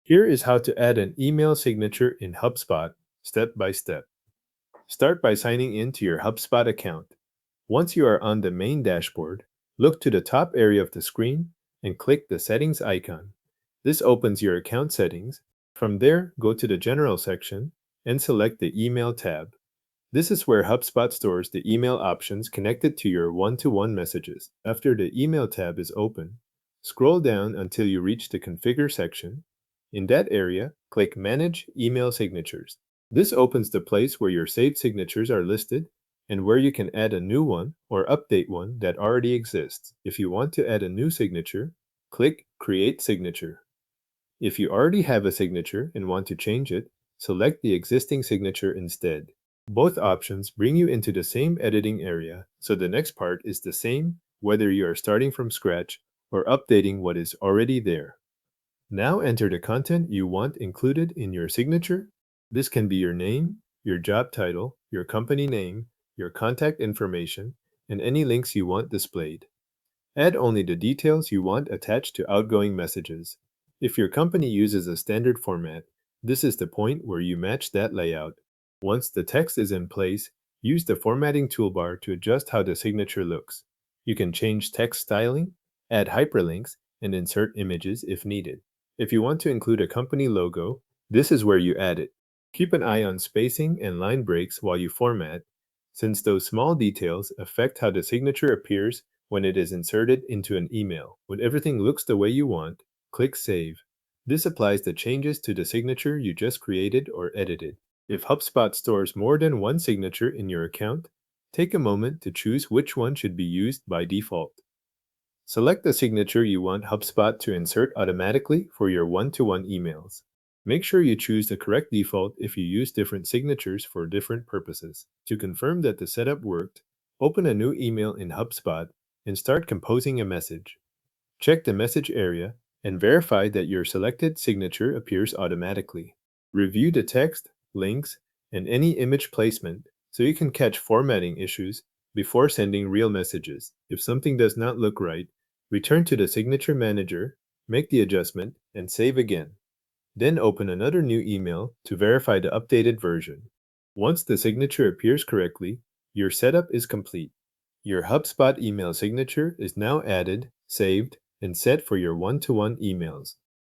Here is how to add an email signature in HubSpot, step by step. Start by signing in to your HubSpot account. Once you are on the main dashboard, look to the top area of the screen and click the Settings icon. This opens your account settings. From there, go to the General section and select the Email tab. This is where HubSpot stores the email options connected to your one-to-one messages. After the Email tab is open, scroll down until you reach the Configure section. In that area, click Manage Email Signatures. This opens the place where your saved signatures are listed and where you can add a new one or update one that already exists. If you want to add a new signature, click Create Signature. If you already have a signature and want to change it, select the existing signature instead. Both options bring you into the same editing area, so the next part is the same whether you are starting from scratch or updating what is already there. Now enter the content you want included in your signature. This can be your name, your job title, your company name, your contact information, and any links you want displayed. Add only the details you want attached to outgoing messages. If your company uses a standard format, this is the point where you match that layout. Once the text is in place, use the formatting toolbar to adjust how the signature looks. You can change text styling, add hyperlinks, and insert images if needed. If you want to include a company logo, this is where you add it. Keep an eye on spacing and line breaks while you format, since those small details affect how the signature appears when it is inserted into an email. When everything looks the way you want, click Save. This applies the changes to the signature you just created or edited. If HubSpot stores more than one signature in your account, take a moment to choose which one should be used by default. Select the signature you want HubSpot to insert automatically for your one-to-one emails. Make sure you choose the correct default if you use different signatures for different purposes. To confirm that the setup worked, open a new email in HubSpot and start composing a message. Check the message area and verify that your selected signature appears automatically. Review the text, links, and any image placement so you can catch formatting issues before sending real messages. If something does not look right, return to the Signature Manager, make the adjustment, and save again. Then open another new email to verify the updated version. Once the signature appears correctly, your setup is complete. Your HubSpot email signature is now added, saved, and set for your one-to-one emails.